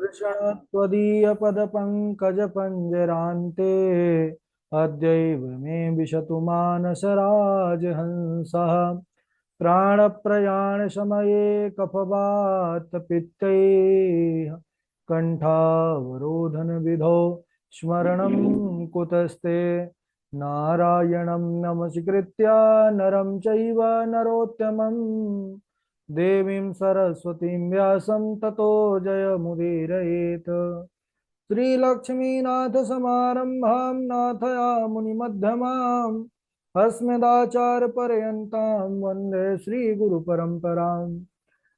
त्वदीयपदपङ्कजपञ्जरान्ते अद्यैव मे विशतु मानसराजहंसः प्राणप्रयाणसमये कफवातपित्तैः कण्ठावरोधनविधौ स्मरणं कुतस्ते नारायणं नमस्कृत्य नरं चैव नरोत्तमम् देवीं सरस्वतीं व्यासं ततो जयमुदीरयेत् श्रीलक्ष्मीनाथ समारंभां नाथयामुनिमध्यमाम् अस्मदाचार्यपर्यन्तां वन्दे श्रीगुरुपरम्पराम्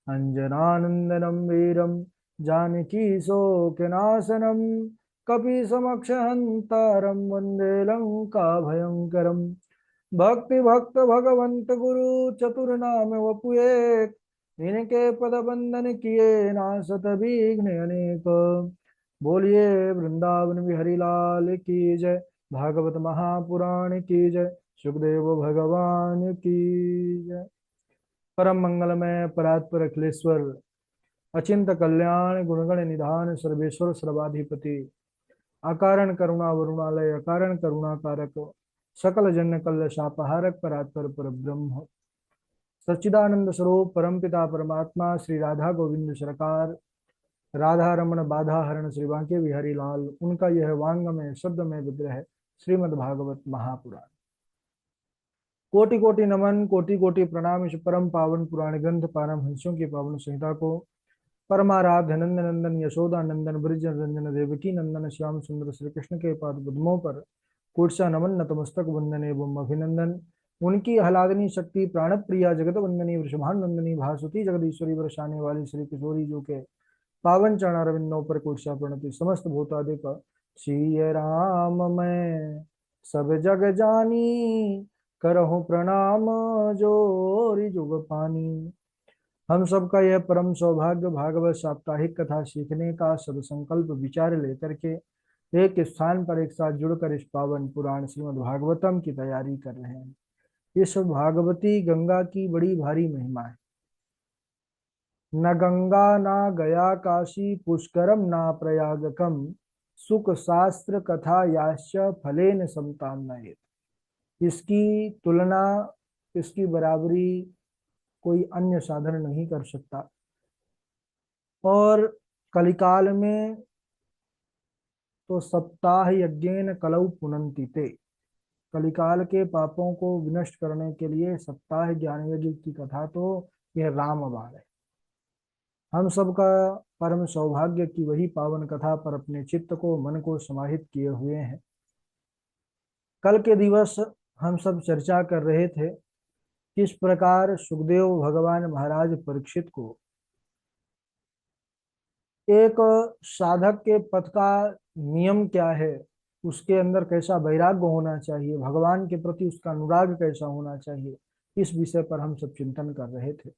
अञ्जनानन्दनं वीरं जानकीशोकनाशनं कपिसमक्षहन्तारं वन्दे लङ्काभयङ्करम् भक्ति भक्त भगवंत गुरु चतुर्नाम वपुएक इनके पद बंदन किए नासत विघ्न अनेक। बोलिए वृंदावन बिहारी लाल की जय। भागवत महापुराण की जय। सुखदेव भगवान की जय। परम मंगलमय परात्पर अखिलेश्वर अचिंत कल्याण गुणगण निधान सर्वेश्वर सर्वाधिपति अकारण करुणा वरुणालय अकारण करुणा कारक सकल जन कल्य शापहारक परात्पर पर ब्रह्म सच्चिदानंद स्वरूप परमपिता परमात्मा श्री राधा गोविंद सरकार राधा रमण बाधा हरण श्री बांके बिहारी लाल उनका यह वांग में शब्द में विग्रह श्रीमद् भागवत महापुराण। कोटि कोटि नमन कोटि कोटि प्रणाम। इस परम पावन पुराण ग्रंथ पारम हंसों की पावन संहिता को परमाराध्य नंदन नंदन यशोदा नंदन ब्रज रंजन देवकी नंदन श्याम सुंदर श्री कृष्ण के पाद पद्मों पर कुर्सा नमन नतमस्तक वंदन एवं अभिनंदन। उनकी आह्लादनी शक्ति प्राण प्रिया जगत वंदनी वृषभानंदनी भासुती जगदीश्वरी वर्षाने वाली श्री किशोरी जो के पावन चरणारविंदों पर कुर्सा प्रणति समस्त भूतादिक श्री राम मैं सब जग जानी करहु प्रणाम जोरी जुग पानी। हम सबका यह परम सौभाग्य भागवत साप्ताहिक कथा सीखने का सदसंकल्प विचार लेकर के एक स्थान पर एक साथ जुड़कर इस पावन पुराण श्रीमद् भागवतम की तैयारी कर रहे हैं। इस भागवती गंगा की बड़ी भारी महिमा है। न गंगा ना गया काशी पुष्करम ना प्रयागकम सुख शास्त्र कथा याश्च फलेन समतान्नयेत। इसकी तुलना इसकी बराबरी कोई अन्य साधन नहीं कर सकता। और कलिकाल में तो सप्ताह यज्ञेन कलौ पुनन्ति ते। कलिकाल के पापों को विनष्ट करने के लिए सप्ताह ज्ञान यज्ञ की कथा तो यह रामबाण है। हम सबका परम सौभाग्य की वही पावन कथा पर अपने चित्त को मन को समाहित किए हुए हैं। कल के दिवस हम सब चर्चा कर रहे थे किस प्रकार सुखदेव भगवान महाराज परीक्षित को एक साधक के पथ का नियम क्या है, उसके अंदर कैसा वैराग्य होना चाहिए, भगवान के प्रति उसका अनुराग कैसा होना चाहिए, इस विषय पर हम सब चिंतन कर रहे थे।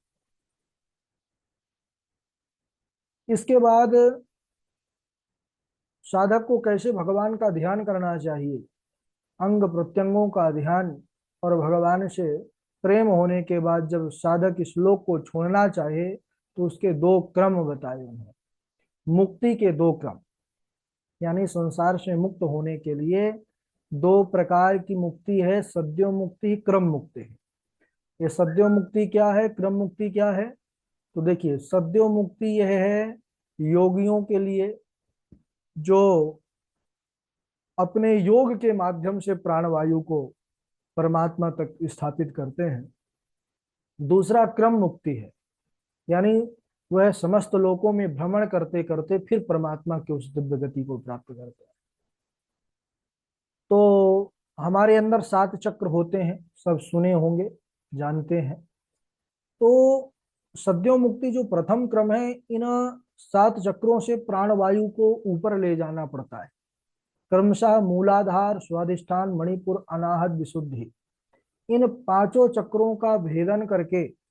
इसके बाद साधक को कैसे भगवान का ध्यान करना चाहिए, अंग प्रत्यंगों का ध्यान, और भगवान से प्रेम होने के बाद जब साधक इस लोक को छोड़ना चाहे तो उसके दो क्रम बताए उन्हें। मुक्ति के दो क्रम, यानी संसार से मुक्त होने के लिए दो प्रकार की मुक्ति है, सद्यो मुक्ति क्रम मुक्ति है। ये सद्यो मुक्ति क्या है, क्रम मुक्ति क्या है? तो देखिए, सद्यो मुक्ति यह है योगियों के लिए जो अपने योग के माध्यम से प्राणवायु को परमात्मा तक स्थापित करते हैं। दूसरा क्रम मुक्ति है, यानी वह समस्त लोकों में भ्रमण करते करते फिर परमात्मा के उस दिव्य गति को प्राप्त करते हैं। तो हमारे अंदर 7 चक्र होते हैं, सब सुने होंगे, जानते हैं। तो सद्यो मुक्ति जो प्रथम क्रम है, इन 7 चक्रों से प्राणवायु को ऊपर ले जाना पड़ता है। क्रमशः मूलाधार, स्वाधिष्ठान, मणिपुर, अनाहत, विशुद्धि, इन 5 चक्रों का भेदन करके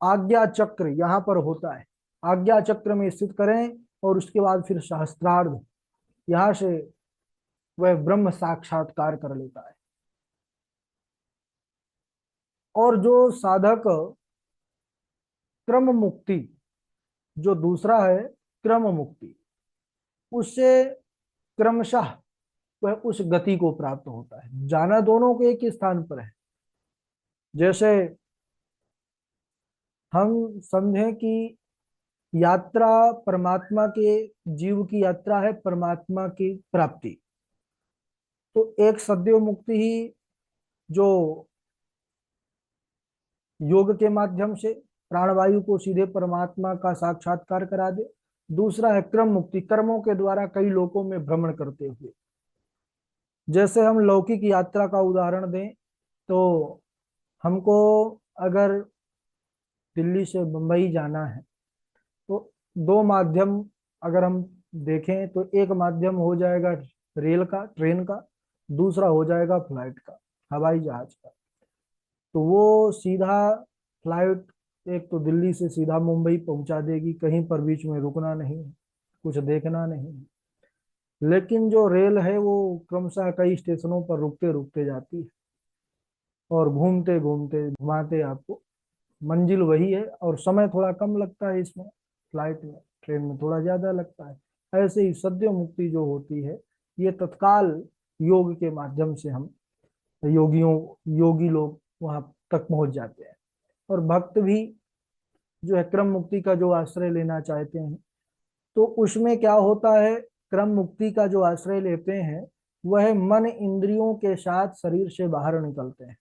आज्ञा चक्र यहाँ पर होता है। आज्ञा चक्र में स्थित करें और उसके बाद फिर सहस्त्रार्ध, यहाँ से वह ब्रह्म साक्षात्कार कर लेता है। और जो साधक क्रम मुक्ति जो दूसरा है, क्रम मुक्ति, उससे क्रमशः वह उस गति को प्राप्त होता है। जाना दोनों को एक ही स्थान पर है। जैसे हम समझें कि यात्रा परमात्मा के, जीव की यात्रा है परमात्मा की प्राप्ति, तो एक सद्यो मुक्ति ही जो योग के माध्यम से प्राणवायु को सीधे परमात्मा का साक्षात्कार करा दे। दूसरा है क्रम मुक्ति, कर्मों के द्वारा कई लोकों में भ्रमण करते हुए। जैसे हम लौकिक यात्रा का उदाहरण दें तो हमको अगर दिल्ली से मुंबई जाना है तो दो माध्यम अगर हम देखें तो एक माध्यम हो जाएगा रेल का, ट्रेन का, दूसरा हो जाएगा फ्लाइट का, हवाई जहाज का। तो वो सीधा फ्लाइट एक तो दिल्ली से सीधा मुंबई पहुंचा देगी, कहीं पर बीच में रुकना नहीं, कुछ देखना नहीं। लेकिन जो रेल है वो क्रमशः कई स्टेशनों पर रुकते रुकते जाती है और घूमते घूमते घुमाते आपको, मंजिल वही है और समय थोड़ा कम लगता है इसमें, फ्लाइट में, ट्रेन में थोड़ा ज्यादा लगता है। ऐसे ही सद्यो मुक्ति जो होती है ये तत्काल योग के माध्यम से हम योगी लोग वहां तक पहुंच जाते हैं। और भक्त भी जो है क्रम मुक्ति का जो आश्रय लेना चाहते हैं तो उसमें क्या होता है, क्रम मुक्ति का जो आश्रय लेते हैं वह मन इंद्रियों के साथ शरीर से बाहर निकलते हैं।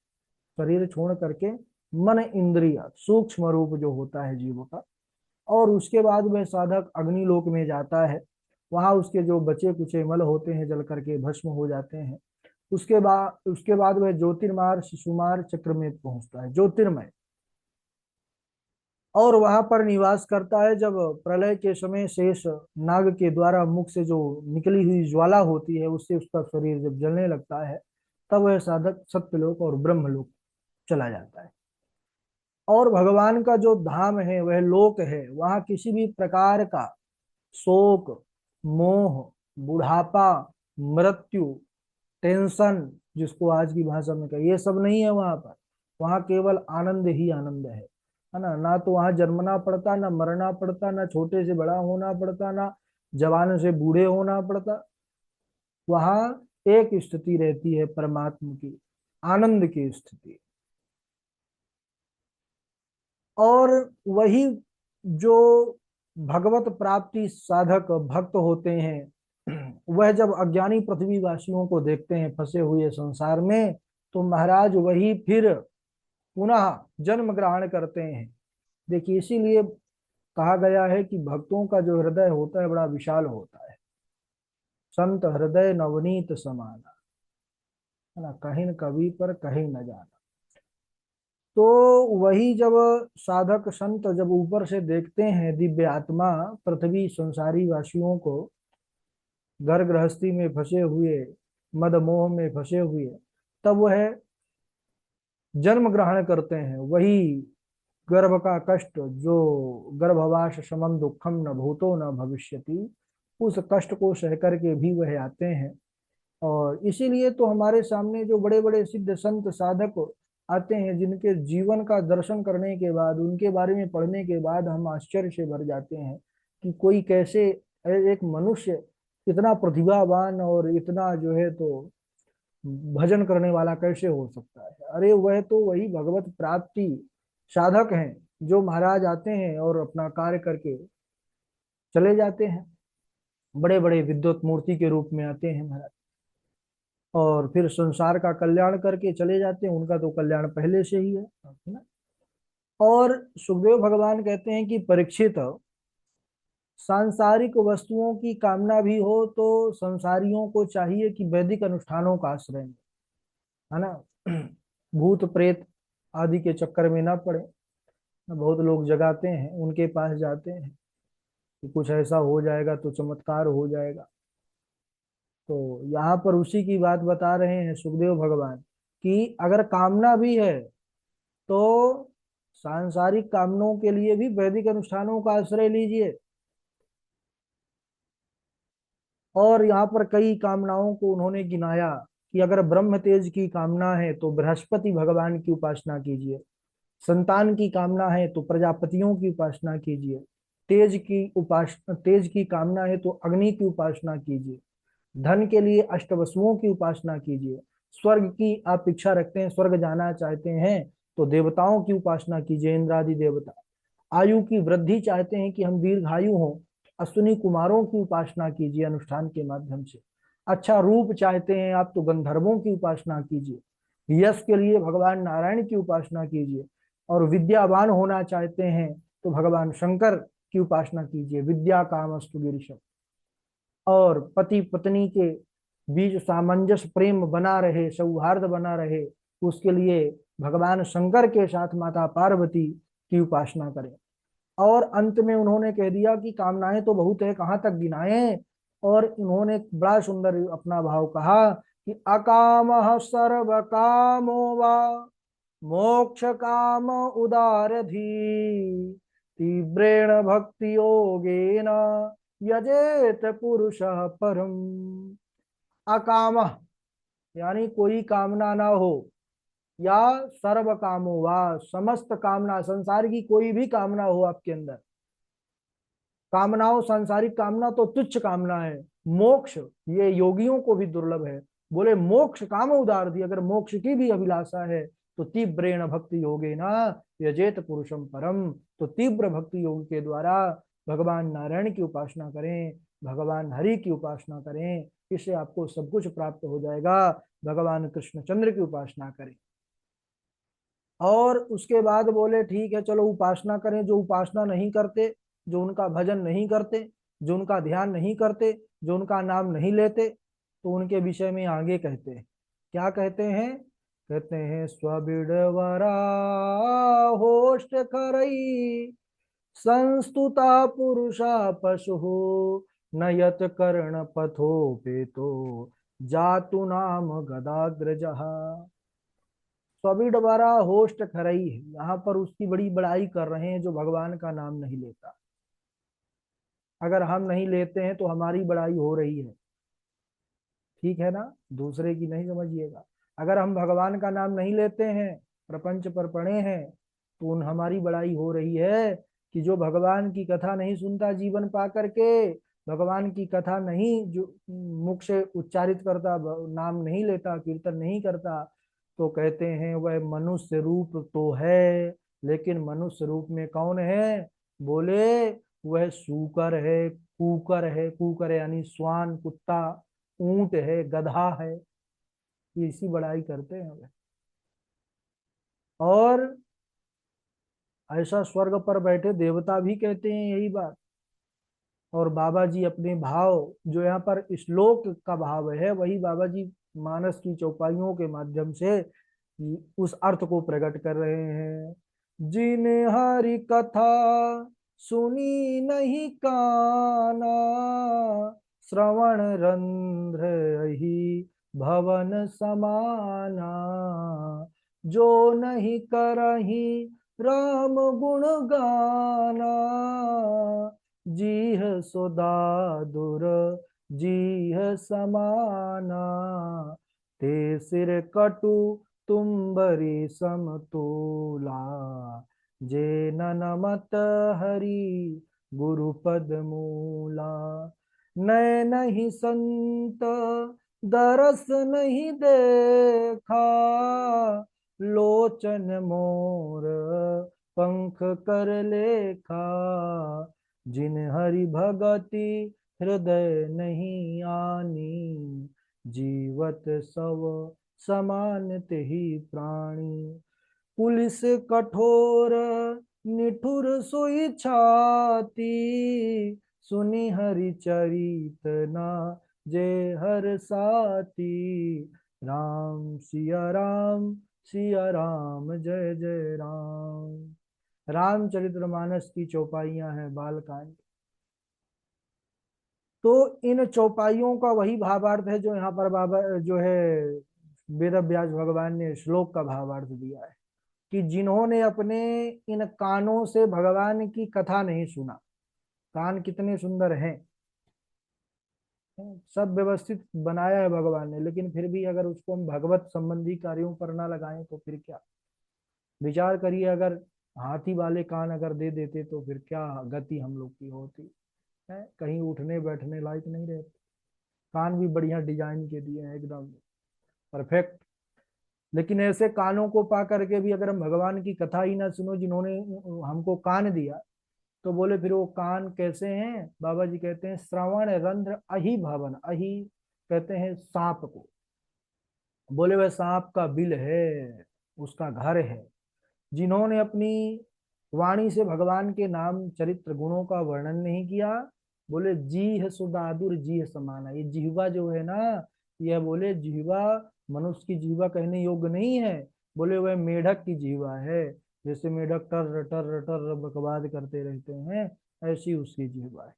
शरीर छोड़ करके मन इंद्रिय सूक्ष्म रूप जो होता है जीव का, और उसके बाद वह साधक अग्निलोक में जाता है। वहां उसके जो बचे कुचे मल होते हैं जल करके भस्म हो जाते हैं। उसके बाद वह ज्योतिर्मार शिशुमार चक्र में पहुंचता है, ज्योतिर्मय, और वहां पर निवास करता है। जब प्रलय के समय शेष नाग के द्वारा मुख से जो निकली हुई ज्वाला होती है उससे उसका शरीर जब जलने लगता है तब वह साधक सत्यलोक और ब्रह्मलोक चला जाता है। और भगवान का जो धाम है वह लोक है, वहां किसी भी प्रकार का शोक, मोह, बुढ़ापा, मृत्यु, टेंशन, जिसको आज की भाषा में कहे, ये सब नहीं है वहां पर। वहां केवल आनंद ही आनंद है ना। ना तो वहां जन्मना पड़ता, ना मरना पड़ता, ना छोटे से बड़ा होना पड़ता, ना जवान से बूढ़े होना पड़ता। वहां एक स्थिति रहती है परमात्मा की, आनंद की स्थिति। और वही जो भगवत प्राप्ति साधक भक्त होते हैं वह जब अज्ञानी पृथ्वी वासियों को देखते हैं फंसे हुए संसार में, तो महाराज वही फिर पुनः जन्म ग्रहण करते हैं। देखिए इसीलिए कहा गया है कि भक्तों का जो हृदय होता है बड़ा विशाल होता है। संत हृदय नवनीत समाना, है ना, कहीं न कभी पर कहीं न जाना। तो वही जब साधक संत जब ऊपर से देखते हैं दिव्य आत्मा पृथ्वी संसारी वासियों को घर गृहस्थी में फंसे हुए, मद मोह में फंसे हुए, तब वह जन्म ग्रहण करते हैं। वही गर्भ का कष्ट, जो गर्भवास समम दुखम न भूतो न भविष्यति, उस कष्ट को सह करके भी वह आते हैं। और इसीलिए तो हमारे सामने जो बड़े बड़े सिद्ध संत साधक आते हैं जिनके जीवन का दर्शन करने के बाद, उनके बारे में पढ़ने के बाद हम आश्चर्य से भर जाते हैं कि कोई कैसे एक मनुष्य इतना प्रतिभावान और इतना जो है तो भजन करने वाला कैसे हो सकता है। अरे वह तो वही भगवत प्राप्ति साधक हैं जो महाराज आते हैं और अपना कार्य करके चले जाते हैं। बड़े बड़े विद्वत मूर्ति के रूप में आते हैं महाराज और फिर संसार का कल्याण करके चले जाते हैं। उनका तो कल्याण पहले से ही है ना। और सुखदेव भगवान कहते हैं कि परीक्षित, सांसारिक वस्तुओं की कामना भी हो तो संसारियों को चाहिए कि वैदिक अनुष्ठानों का आश्रय लें, है ना। भूत प्रेत आदि के चक्कर में ना पड़े। बहुत लोग जगाते हैं, उनके पास जाते हैं कि कुछ ऐसा हो जाएगा तो चमत्कार हो जाएगा। तो यहाँ पर उसी की बात बता रहे हैं सुखदेव भगवान कि अगर कामना भी है तो सांसारिक कामनों के लिए भी वैदिक अनुष्ठानों का आश्रय लीजिए। और यहाँ पर कई कामनाओं को उन्होंने गिनाया कि अगर ब्रह्म तेज की कामना है तो बृहस्पति भगवान की उपासना कीजिए, संतान की कामना है तो प्रजापतियों की उपासना कीजिए, तेज की कामना है तो अग्नि की उपासना कीजिए। धन के लिए अष्टवसुओं की उपासना कीजिए। स्वर्ग की आप इच्छा रखते हैं, स्वर्ग जाना चाहते हैं तो देवताओं की उपासना कीजिए, इंद्रादि देवता। आयु की वृद्धि चाहते हैं कि हम दीर्घायु हों, अश्विनी कुमारों की उपासना कीजिए अनुष्ठान के माध्यम से। अच्छा रूप चाहते हैं आप तो गंधर्वों की उपासना कीजिए। यश के लिए भगवान नारायण की उपासना कीजिए। और विद्यावान होना चाहते हैं तो भगवान शंकर की उपासना कीजिए। विद्या कामस्तु गिरीशम। और पति पत्नी के बीच सामंजस्य प्रेम बना रहे, सौहार्द बना रहे, उसके लिए भगवान शंकर के साथ माता पार्वती की उपासना करें। और अंत में उन्होंने कह दिया कि कामनाएं तो बहुत है, कहाँ तक गिनाएं। और इन्होंने बड़ा सुंदर अपना भाव कहा कि अकाम सर्व कामो वा मोक्ष काम उदारधी तीव्रेण भक्ति योगेन यजेत पुरुष परम। अकाम यानी कोई कामना ना हो, या सर्व कामो वा समस्त कामना, संसार की कोई भी कामना हो आपके अंदर। कामनाओं, सांसारिक कामना तो तुच्छ कामना है। मोक्ष ये योगियों को भी दुर्लभ है। बोले मोक्ष काम उदार दी, अगर मोक्ष की भी अभिलाषा है तो तीव्रेण भक्ति योगे ना यजेत पुरुषम परम। तो तीव्र भक्ति योग के द्वारा भगवान नारायण की उपासना करें, भगवान हरि की उपासना करें, इससे आपको सब कुछ प्राप्त हो जाएगा। भगवान कृष्णचंद्र की उपासना करें। और उसके बाद बोले ठीक है चलो उपासना करें। जो उपासना नहीं करते, जो उनका भजन नहीं करते, जो उनका ध्यान नहीं करते, जो उनका नाम नहीं लेते, तो उनके विषय में आगे कहते हैं। क्या कहते हैं? कहते हैं स्वबिडवरा होष्ट करई संस्तुता पुरुषा पशु नयत कर्ण पथो पेतो जातु नाम गदाग्रजः। सभी दोबारा होस्ट खरई है, यहाँ पर उसकी बड़ी बड़ाई कर रहे हैं जो भगवान का नाम नहीं लेता। अगर हम नहीं लेते हैं तो हमारी बड़ाई हो रही है, ठीक है ना? दूसरे की नहीं समझिएगा। अगर हम भगवान का नाम नहीं लेते हैं, प्रपंच पर पड़े हैं, तो उन हमारी बड़ाई हो रही है कि जो भगवान की कथा नहीं सुनता जीवन पा करके, भगवान की कथा नहीं जो मुख से उच्चारित करता, नाम नहीं लेता, कीर्तन नहीं करता, तो कहते हैं वह मनुष्य रूप तो है, लेकिन मनुष्य रूप में कौन है? बोले वह सूकर है, कुकर है। कुकर यानी श्वान, कुत्ता, ऊंट है, गधा है। ये इसी बड़ाई करते हैं वे। और ऐसा स्वर्ग पर बैठे देवता भी कहते हैं यही बात। और बाबा जी अपने भाव, जो यहाँ पर श्लोक का भाव है, वही बाबा जी मानस की चौपाइयों के माध्यम से उस अर्थ को प्रकट कर रहे हैं। जिन हरि कथा सुनी नहीं काना श्रवण रंध्र ही भवन समाना जो नहीं करही राम गुण गाना जीह सुदादुर जीह समाना ते सिर कटु तुम्बरी समतोला जे नमत हरि गुरुपद मूला। नय नहीं संत दरस नहीं देखा लोचन मोर पंख कर लेखा जिन हरि भगति हृदय नहीं आनी जीवत सव समान तेहि प्राणी। पुलिस कठोर निठुर सोई छाती सुनि हरि चरित ना जय हर साथी। सिया राम जय जय राम। रामचरितमानस की चौपाइयां हैं बालकांड। तो इन चौपाइयों का वही भावार्थ है जो यहाँ पर बाबा जो है वेद व्यास भगवान ने श्लोक का भावार्थ दिया है कि जिन्होंने अपने इन कानों से भगवान की कथा नहीं सुना। कान कितने सुंदर हैं, सब व्यवस्थित बनाया है भगवान ने, लेकिन फिर भी अगर उसको हम भगवत संबंधी कार्यों पर ना लगाएं तो फिर क्या? विचार करिए, अगर हाथी वाले कान अगर दे देते तो फिर क्या गति हम लोग की होती है, कहीं उठने बैठने लायक नहीं रहते। कान भी बढ़िया डिजाइन के दिए हैं, एकदम परफेक्ट। लेकिन ऐसे कानों को पा करके भी अगर हम भगवान की कथा ही ना सुनो, जिन्होंने हमको कान दिया, तो बोले फिर वो कान कैसे हैं? बाबा जी कहते हैं श्रवण रंध्र अहि भवन, अहि कहते हैं सांप को। बोले वह सांप का बिल है, उसका घर है। जिन्होंने अपनी वाणी से भगवान के नाम चरित्र गुणों का वर्णन नहीं किया, बोले जी है सुदादुर जी है समाना। ये जिह्वा जो है ना, यह बोले जिह्वा मनुष्य की जिह्वा कहने योग्य नहीं है। बोले वह मेढक की जिह्वा है, जैसे मेढक टर टर टर बकवाद करते रहते हैं, ऐसी उसकी जिह्वा है।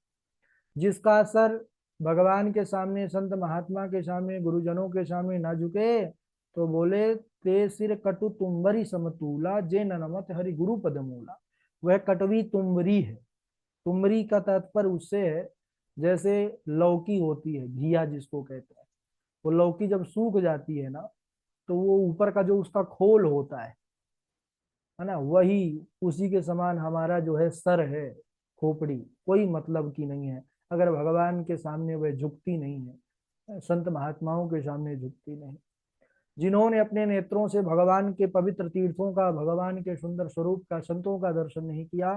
जिसका सर भगवान के सामने, संत महात्मा के सामने, गुरुजनों के सामने ना झुके, तो बोले ते सिर कटु तुम्बरी समतूला, जे नमत हरि गुरु पद मूला। वह कटवी तुम्बरी है। तुम्बरी का तात्पर्य उससे है, जैसे लौकी होती है, घिया जिसको कहते हैं। वो लौकी जब सूख जाती है ना, तो वो ऊपर का जो उसका खोल होता है ना, वही उसी के समान हमारा जो है सर है, खोपड़ी कोई मतलब की नहीं है। अगर भगवान के सामने वह झुकती नहीं है, संत महात्माओं के सामने झुकती नहीं। जिन्होंने अपने नेत्रों से भगवान के पवित्र तीर्थों का, भगवान के सुंदर स्वरूप का, संतों का दर्शन नहीं किया,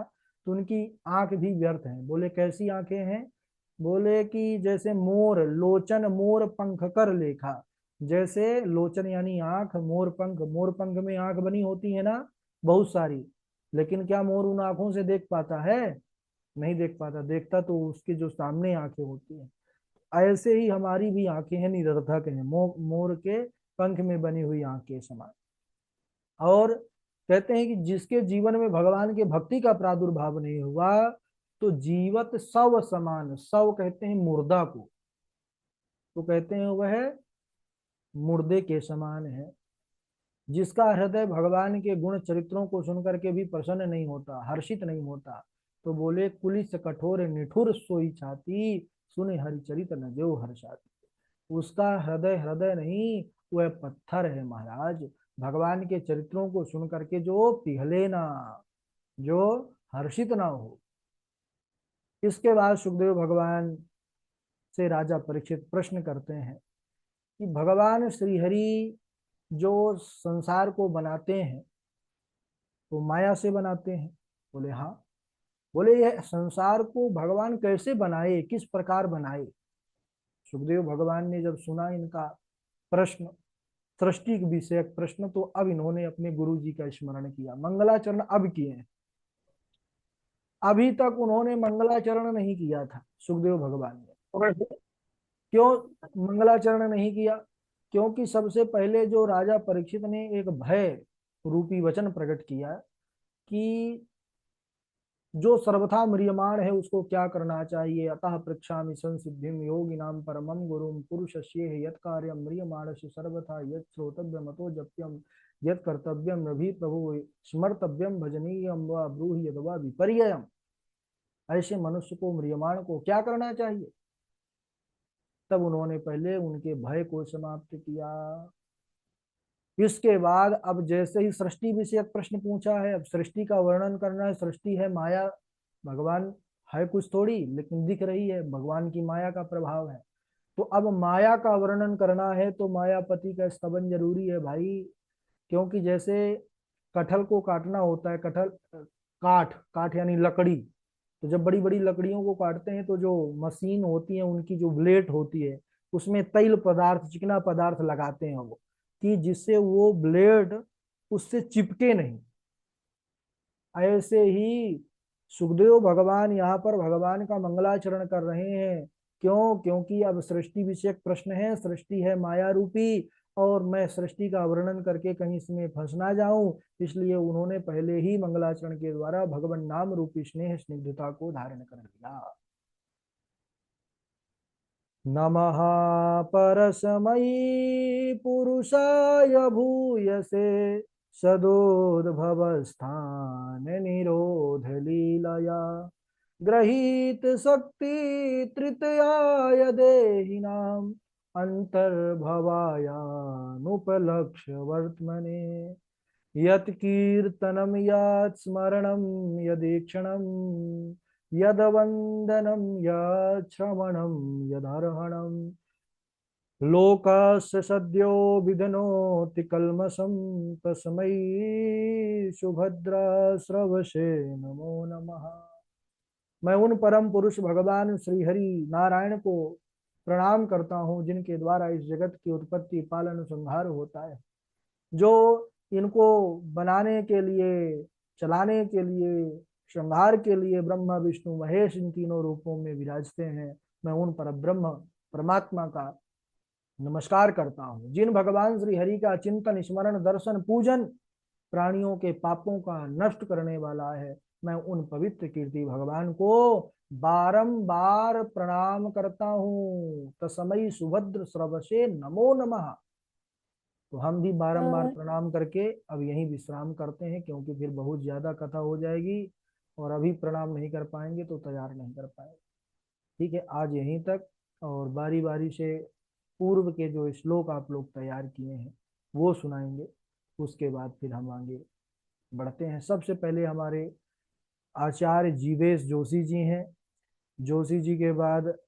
तो उनकी आंख भी व्यर्थ है। बोले कैसी आंखें हैं? बोले कि जैसे मोर लोचन मोर पंख कर लेखा। जैसे लोचन यानी आंख, मोर पंख, मोर पंख में आंख बनी होती है ना बहुत सारी, लेकिन क्या मोर उन आंखों से देख पाता है? नहीं देख पाता। देखता तो उसके जो सामने आंखें होती है। ऐसे ही हमारी भी आंखें हैं, निरर्थक हैं, मोर के पंख में बनी हुई आंख के समान। और कहते हैं कि जिसके जीवन में भगवान के भक्ति का प्रादुर्भाव नहीं हुआ, तो जीवत शव समान, शव कहते हैं मुर्दा को, तो कहते हैं वह मुर्दे के समान है। जिसका हृदय भगवान के गुण चरित्रों को सुनकर के भी प्रसन्न नहीं होता, हर्षित नहीं होता, तो बोले कुलिस कठोर निठुर सोई छाती, सुने हरिचरित न जो हर्षाती। उसका हृदय हृदय नहीं, वह पत्थर है महाराज। भगवान के चरित्रों को सुन करके जो पिघले ना, जो हर्षित ना हो। इसके बाद सुखदेव भगवान से राजा परीक्षित प्रश्न करते हैं कि भगवान श्रीहरि जो संसार को बनाते हैं, तो माया से बनाते हैं? बोले हाँ। बोले यह संसार को भगवान कैसे बनाए, किस प्रकार बनाए? सुखदेव भगवान ने जब सुना इनका प्रश्न, सृष्टि विषयक प्रश्न, तो अब इन्होंने अपने गुरु जी का स्मरण किया, मंगलाचरण अब किए हैं। अभी तक उन्होंने मंगलाचरण नहीं किया था सुखदेव भगवान ने। क्यों मंगलाचरण नहीं किया? क्योंकि सबसे पहले जो राजा परीक्षित ने एक भय रूपी वचन प्रकट किया कि जो सर्वथा म्रियमाण है उसको क्या करना चाहिए। अतः पृच्छामि संसिद्धिम योगी नाम परमम गुरुम पुरुषस्ये यत् कार्यम म्रियमाणस्य सर्वथा यत् श्रोतव्यम अतो जप्यम यत् कर्तव्यम रवि प्रभु स्मर्तव्यम भजनीयम व ब्रूहि यद्वा विपर्ययम। ऐसे मनुष्य को, म्रियमाण को क्या करना चाहिए? तब उन्होंने पहले उनके भय को समाप्त किया। इसके बाद अब जैसे ही सृष्टि विषयक प्रश्न पूछा है, अब सृष्टि का वर्णन करना है। सृष्टि है माया, भगवान है कुछ थोड़ी, लेकिन दिख रही है, भगवान की माया का प्रभाव है। तो अब माया का वर्णन करना है, तो मायापति का स्तवन जरूरी है भाई। क्योंकि जैसे कटहल को काटना होता है, कटहल काठ, काठ यानी लकड़ी, तो जब बड़ी बड़ी लकड़ियों को काटते हैं, तो जो मशीन होती है, उनकी जो ब्लेड होती है, उसमें तैल पदार्थ, चिकना पदार्थ लगाते हैं वो, कि जिससे वो ब्लेड उससे चिपके नहीं। ऐसे ही सुखदेव भगवान यहाँ पर भगवान का मंगलाचरण कर रहे हैं। क्यों? क्योंकि अब सृष्टि विषयक प्रश्न है, सृष्टि है माया रूपी, और मैं सृष्टि का वर्णन करके कहीं इसमें फंस ना जाऊं, इसलिए उन्होंने पहले ही मंगलाचरण के द्वारा भगवान नाम रूपी स्नेह स्निग्धता को धारण कर लिया। नमः परसमयी पुरुषाय भूयसे सदोद्भवस्थान निरोध लीलया ग्रहीत शक्ति तृतीयाय देहिनाम अंतर्भवायानुपलक्ष्य वर्तमने। यत् कीर्तनं यत् स्मरणं यदीक्षणं यद्वन्दनं यत् श्रवणं यदर्हणं लोकस्य सद्यो विदनोति कल्मषं तस्मै सुभद्रा श्रवसे नमो नमः। मैं उन परम पुरुष भगवान श्री हरि नारायण को प्रणाम करता हूँ जिनके द्वारा इस जगत की उत्पत्ति पालन संहार होता है, जो इनको बनाने के लिए, चलाने के लिए, श्रृंगार के लिए ब्रह्मा विष्णु महेश इन तीनों रूपों में विराजते हैं। मैं उन पर ब्रह्म परमात्मा का नमस्कार करता हूँ, जिन भगवान श्री हरि का चिंतन स्मरण दर्शन पूजन प्राणियों के पापों का नष्ट करने वाला है। मैं उन पवित्र कीर्ति भगवान को बारंबार प्रणाम करता हूँ। तस्मै सुभद्र श्रवसे नमो नमः। तो हम भी बारंबार प्रणाम करके अब यहीं विश्राम करते हैं, क्योंकि फिर बहुत ज्यादा कथा हो जाएगी और अभी प्रणाम नहीं कर पाएंगे तो तैयार नहीं कर पाएंगे। ठीक है, आज यहीं तक, और बारी बारी से पूर्व के जो श्लोक आप लोग तैयार किए हैं वो सुनाएंगे, उसके बाद फिर हम आगे बढ़ते हैं। सबसे पहले हमारे आचार्य जीवेश जोशी जी हैं, जोशी जी के बाद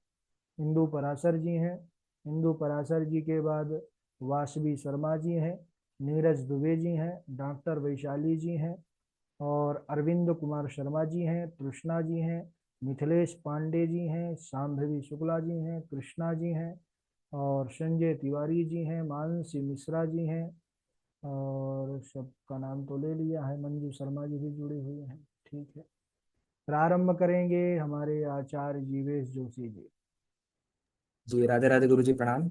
इंदु पराशर जी हैं, इंदु पराशर जी के बाद वासवी शर्मा जी हैं, नीरज दुबे जी हैं, डॉक्टर वैशाली जी हैं, और अरविंद कुमार शर्मा जी हैं, तृष्णा जी हैं, मिथिलेश पांडे जी हैं, शांभवी शुक्ला जी हैं, कृष्णा जी हैं, और संजय तिवारी जी हैं, मानसी मिश्रा जी हैं, और सबका नाम तो ले लिया है, मंजू शर्मा जी भी जुड़े हुए हैं। ठीक है, प्रारंभ करेंगे हमारे आचार्य जीवेश जोशी जी। जी राधे राधे गुरु जी प्रणाम।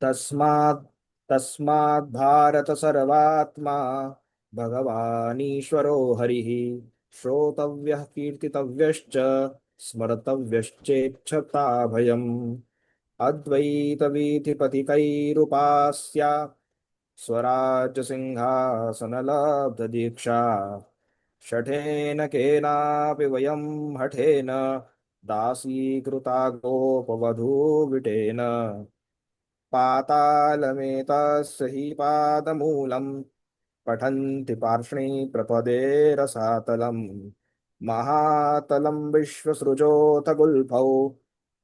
तस्मात् तस्मात् भारत सर्वात्मा भगवानीश्वरो हरिः श्रोतव्यः कीर्तितव्यश्च स्मर्तव्यश्चेच्छता भयम् अद्वैतवीथिपतिकैरुपास्या स्वराज्य सिंहासनलब्धदीक्षा शठेन केनापि वयं हठेन दासीकृता गोपवधूविटेन पातालमेतस्य हि पादमूलम् पठन्ति पार्ष्णि प्रपदे रसातलम् महातलं विश्वसृजोऽथ गुल्फौ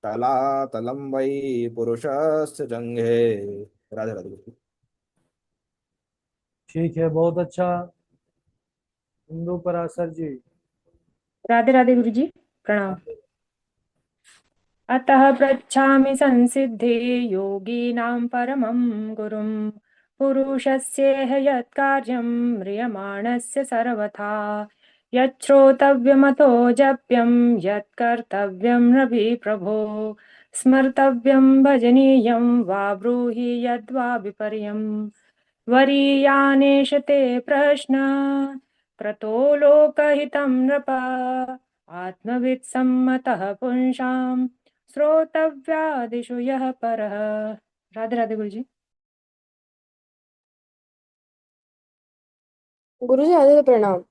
तलातलं वै पुरुषस्य जङ्घे। राधे राधे। ठीक है, बहुत अच्छा इंदु पराशर जी। राधे राधे गुरु जी प्रणाम। अतः पृच्छामि संसिद्धे योगीनां परमं गुरुं पुरुषस्येह यत्कार्यं म्रियमाणस्य सर्वथा यच्छ्रोतव्यमतो जप्यं यत्कर्तव्यं रवि प्रभो स्मर्तव्यं भजनीयं वा ब्रूहि यद्वा विपर्यम् वरीयानेष ते प्रश्न क्रतो लोकहितं नृप आत्मवित्सम्मतः पुंसां श्रोतव्यादिषु यः परः। राधे राधे गुरु जी। गुरु जी आदि प्रणाम।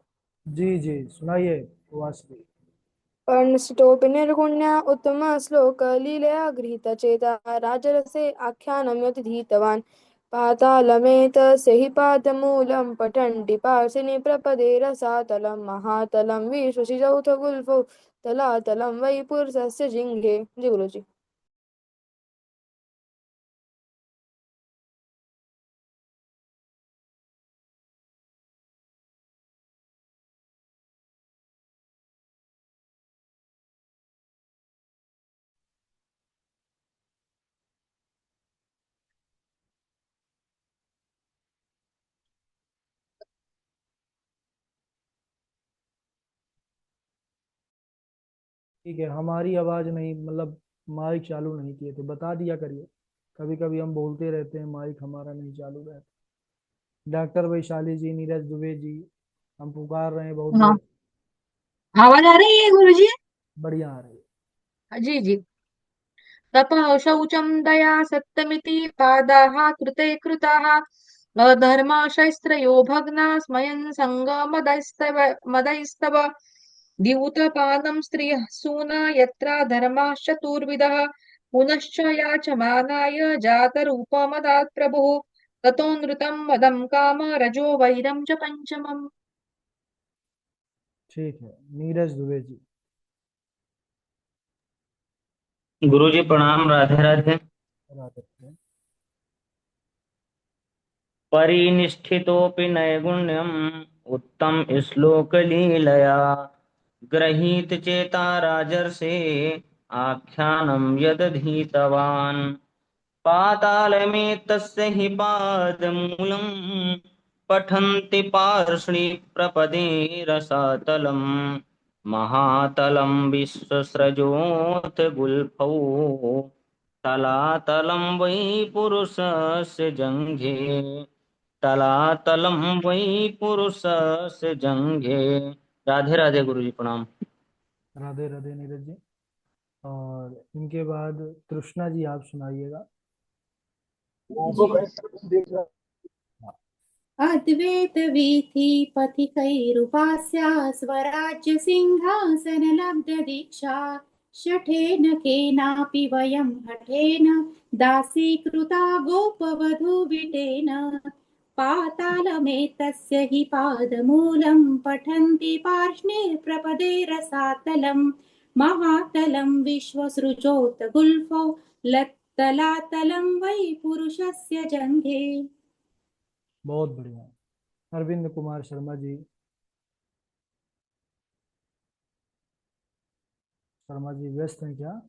जी जी सुनाइए वासवी। पर्णस्टोपि निर्गुण्य उत्तम श्लोक लीलया गृहीत चेता राजरसे आख्यानं यतिधीतवान् पातालमेतस्य हि पादमूलं पठन्ति पार्श्वनि प्रपदे रसातलं महातलं विश्वसिजौथ गुल्फौ तलातलं वै पुरुषस्य जिङ्घे। जी गुरु जी। ठीक है, हमारी आवाज नहीं, मतलब माइक चालू नहीं किए तो बता दिया करिए। कभी कभी हम बोलते रहते हैं, माइक हमारा नहीं चालू रहता। डॉक्टर वैशाली जी, नीरज दुबे जी, हम पुकार रहे हैं बहुत हाँ, देर। आवाज आ रही है गुरु जी? बढ़िया आ रही है। जी जी। ततः शौचं दया सत्यमिति पादाः कृते कृताः अधर्माशस्त्रयो भग्ना स्मयन् मदैस्तव द्यूतपानं स्त्रियः सूना यत्र धर्माश्चतुर्विधः पुनश्च याचमानाय जातरूपमदात् प्रभुः ततो नृतं मदं काम रजो वैरं च पंचमम्। ठीक है, नीरज दुबे जी। गुरु जी प्रणाम। राधे राधे। राधे। परिनिष्ठितोऽपि नैगुण्यम् उत्तम श्लोकलीलया गृहीत चेता राजर्षे आख्यानं यदधीतवान् पातालमेतस्य हि पादमूलम् पठन्ति पार्ष्णि प्रपदे रसातलम् महातलं विश्वसृजोऽथ गुल्फौ तलातलं वै पुरुषस्य जङ्घे तलातलं वै पुरुषस्य जङ्घे। राधे राधे गुरु जी प्रणाम। राधे राधे नीरज जी। और इनके बाद तृष्णा जी आप सुनाइएगा। अद्वैतवीथि पथिकैरुपास्या स्वराज्य सिंहासनलब्धदीक्षा शठेन केनापि वयं हठेन दासीकृता गोपवधूविटेन पातालमेतस्य हि पादमूलं पठन्ति पार्ष्णिर्प्रपदे रसातलं महातलं विश्वसृजोत गुल्फौ लत्तलातलं वै पुरुषस्य जङ्घे। बहुत बढ़िया। अरविंद कुमार शर्मा जी। शर्मा जी व्यस्त हैं क्या?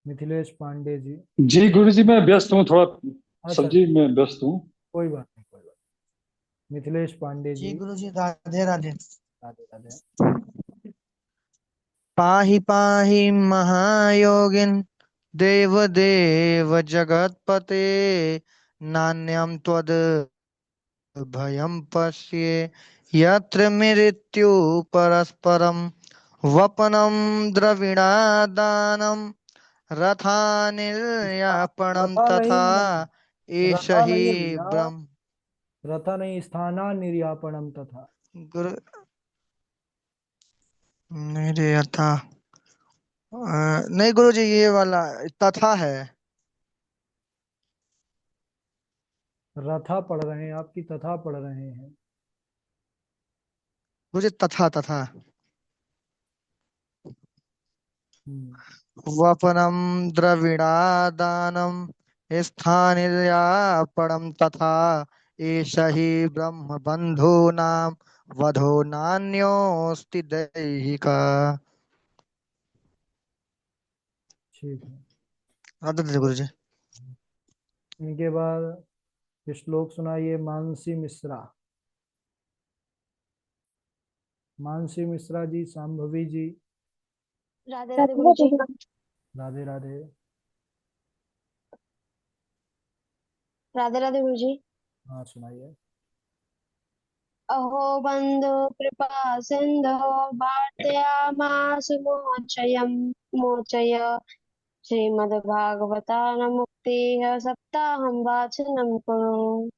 मिथिलेश पांडे जी। जी गुरु जी, मैं व्यस्त हूँ थोड़ा, अच्छा, सब्जी में व्यस्त हूँ। कोई बात नहीं, कोई बात नहीं। मिथिलेश पांडे जी जी। गुरु जी, राधे राधे। राधे राधे। पाहि पाहि महायोगिन देव देव जगत्पते नान्यं त्वद् भयं पश्ये यत्र मृत्यु परस्परं वपनं द्रविणादानं रथानिर्यापणं रथा नहीं, तथा एष रथा हि नहीं है भैया। ब्रह्म। रथा नहीं, स्थाना निर्यापणम तथा। गुरु मेरे था नहीं गुरु जी, ये वाला तथा है। रथा पढ़ रहे हैं आपकी, तथा पढ़ रहे हैं। गुरु जी तथा तथा हम्म, वपनम द्रविणादानम स्थानिर्यापणम तथा एष हि ब्रह्म बंधूनां वधो नान्योस्ति दैहिका। ठीक है। आदत गुरु जी। इनके बाद श्लोक सुनाइए मानसी मिश्रा। मानसी मिश्रा जी, सांभवी जी। राधे राधे गुरु जी। राधे राधे। राधे राधे गुरु जी। हाँ सुनाइए। अहो बंधु कृपा सिंधो वार्तयामास मोचय श्रीमद्भागवतान मुक्तिः सप्ताहं वाचनं कुरु।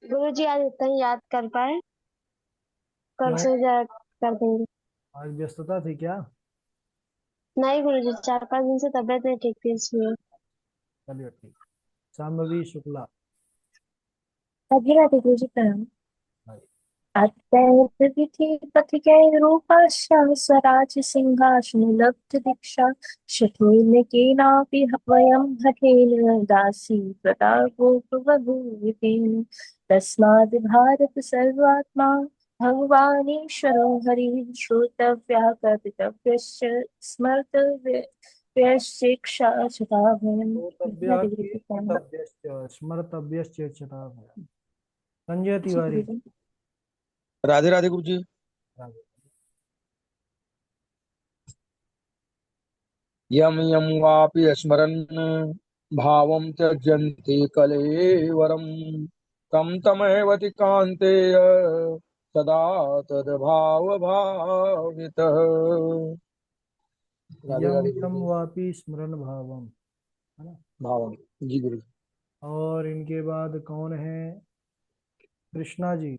गुरु जी आज इतना ही याद कर पाए, कल क्यों? से कर देंगे। आज व्यस्तता थी क्या? नहीं गुरु जी, 4-5 दिन से तबीयत नहीं ठीक थी इसलिए। चलिए ठीक। सांभवी शुक्ला। राधे राधे गुरु जी प्रणाम। भाई। अत्यन्तविधिपथिकैरूपस्य स्वराज सिंहासनलब्ध दीक्षा शठेन केनापि वयं हठेन दासी कृता गोपबभूवितेन तस्माद् भारत सर्वात्मा भगवानीश्वरो हरिः श्रोतव्यः कर्तव्यश्च स्मर्तव्यश्चेक्षा शता भयम्। श्रोतव्या कीर्तव्यश्च स्मर्तव्यश्च क्षता भयम्। संजय तिवारी। राधे राधे गुरु जी। राधे। यम यम वापि स्मरन् भावं त्यजन्ति कलेवरं तं तमेव कान्तेय सदा तद्भाव भावितः। राधे यम राधे गुरु यम जी। वापि स्मरण भावम, है ना। भावम जी गुरु जी। और इनके बाद कौन है? कृष्णा जी।